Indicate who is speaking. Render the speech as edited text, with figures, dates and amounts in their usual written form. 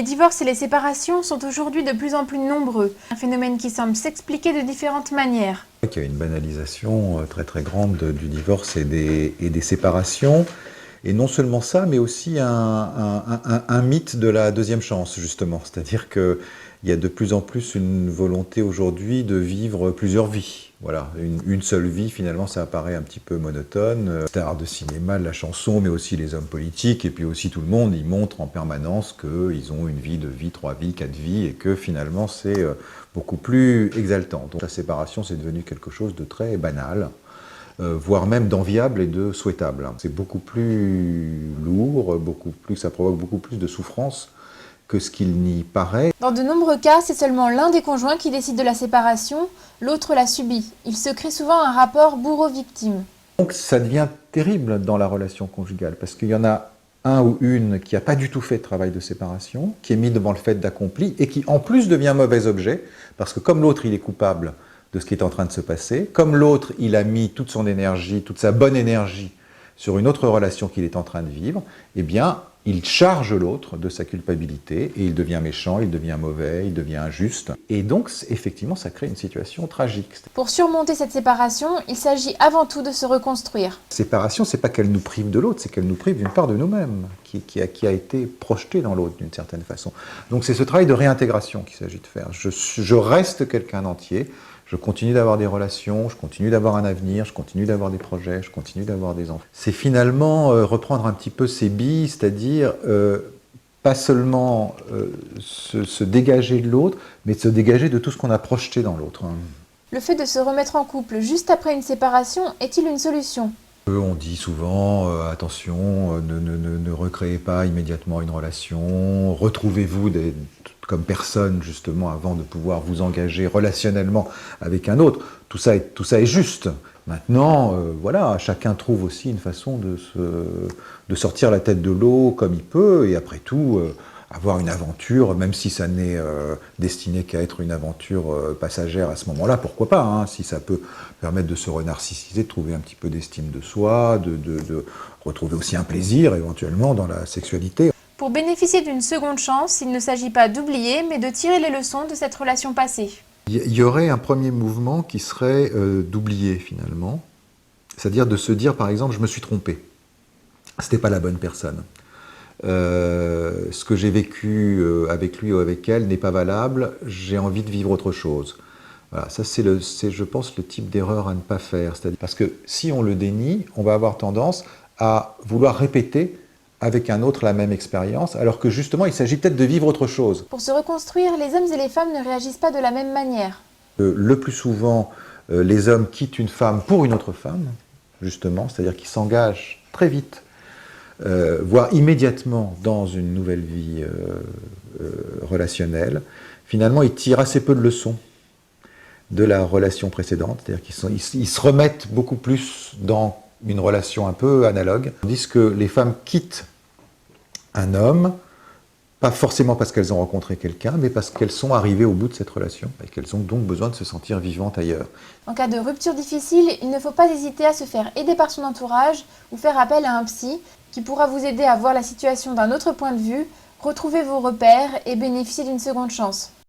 Speaker 1: Les divorces et les séparations sont aujourd'hui de plus en plus nombreux, un phénomène qui semble s'expliquer de différentes manières.
Speaker 2: Il y a une banalisation très très grande du divorce et des séparations. Et non seulement ça, mais aussi un mythe de la deuxième chance, justement. C'est-à-dire qu'il y a de plus en plus une volonté aujourd'hui de vivre plusieurs vies. Voilà, une seule vie, finalement, ça apparaît un petit peu monotone. Stars de cinéma, de la chanson, mais aussi les hommes politiques, et puis aussi tout le monde, ils montrent en permanence qu'ils ont une vie, deux vies, trois vies, quatre vies, et que finalement, c'est beaucoup plus exaltant. Donc la séparation, c'est devenu quelque chose de très banal. Voire même d'enviable et de souhaitable. C'est beaucoup plus lourd, ça provoque beaucoup plus de souffrance que ce qu'il n'y paraît.
Speaker 1: Dans de nombreux cas, c'est seulement l'un des conjoints qui décide de la séparation, l'autre la subit. Il se crée souvent un rapport bourreau-victime.
Speaker 2: Donc ça devient terrible dans la relation conjugale, parce qu'il y en a un ou une qui n'a pas du tout fait de travail de séparation, qui est mis devant le fait d'accompli, et qui en plus devient mauvais objet, parce que comme l'autre il est coupable de ce qui est en train de se passer, comme l'autre il a mis toute son énergie, toute sa bonne énergie sur une autre relation qu'il est en train de vivre, eh bien il charge l'autre de sa culpabilité et il devient méchant, il devient mauvais, il devient injuste. Et donc effectivement ça crée une situation tragique.
Speaker 1: Pour surmonter cette séparation, il s'agit avant tout de se reconstruire.
Speaker 2: La séparation, c'est pas qu'elle nous prive de l'autre, c'est qu'elle nous prive d'une part de nous-mêmes, qui a été projetée dans l'autre d'une certaine façon. Donc c'est ce travail de réintégration qu'il s'agit de faire. Je reste quelqu'un d'entier, je continue d'avoir des relations, je continue d'avoir un avenir, je continue d'avoir des projets, je continue d'avoir des enfants. C'est finalement reprendre un petit peu ses billes, c'est-à-dire pas seulement se dégager de l'autre, mais de se dégager de tout ce qu'on a projeté dans l'autre.
Speaker 1: Le fait de se remettre en couple juste après une séparation est-il une solution ?
Speaker 2: On dit souvent, attention, ne recréez pas immédiatement une relation, retrouvez-vous comme personne justement avant de pouvoir vous engager relationnellement avec un autre. Tout ça est juste. Maintenant, voilà, chacun trouve aussi une façon de sortir la tête de l'eau comme il peut, et après tout, avoir une aventure, même si ça n'est destiné qu'à être une aventure passagère à ce moment-là, pourquoi pas, hein, si ça peut permettre de se renarcissiser, de trouver un petit peu d'estime de soi, de retrouver aussi un plaisir éventuellement dans la sexualité.
Speaker 1: Pour bénéficier d'une seconde chance, il ne s'agit pas d'oublier, mais de tirer les leçons de cette relation passée.
Speaker 2: Il y aurait un premier mouvement qui serait d'oublier finalement, c'est-à-dire de se dire par exemple, je me suis trompé, c'était pas la bonne personne. Ce que j'ai vécu avec lui ou avec elle n'est pas valable, j'ai envie de vivre autre chose. Voilà, ça c'est, je pense, le type d'erreur à ne pas faire. Parce que si on le dénie, on va avoir tendance à vouloir répéter avec un autre la même expérience, alors que justement il s'agit peut-être de vivre autre chose.
Speaker 1: Pour se reconstruire, les hommes et les femmes ne réagissent pas de la même manière.
Speaker 2: Le plus souvent, les hommes quittent une femme pour une autre femme, justement, c'est-à-dire qu'ils s'engagent très vite, voire immédiatement dans une nouvelle vie relationnelle. Finalement, ils tirent assez peu de leçons de la relation précédente, c'est-à-dire qu'ils se remettent beaucoup plus dans une relation un peu analogue, tandis que les femmes quittent un homme, pas forcément parce qu'elles ont rencontré quelqu'un, mais parce qu'elles sont arrivées au bout de cette relation et qu'elles ont donc besoin de se sentir vivantes ailleurs.
Speaker 1: En cas de rupture difficile, il ne faut pas hésiter à se faire aider par son entourage ou faire appel à un psy qui pourra vous aider à voir la situation d'un autre point de vue, retrouver vos repères et bénéficier d'une seconde chance.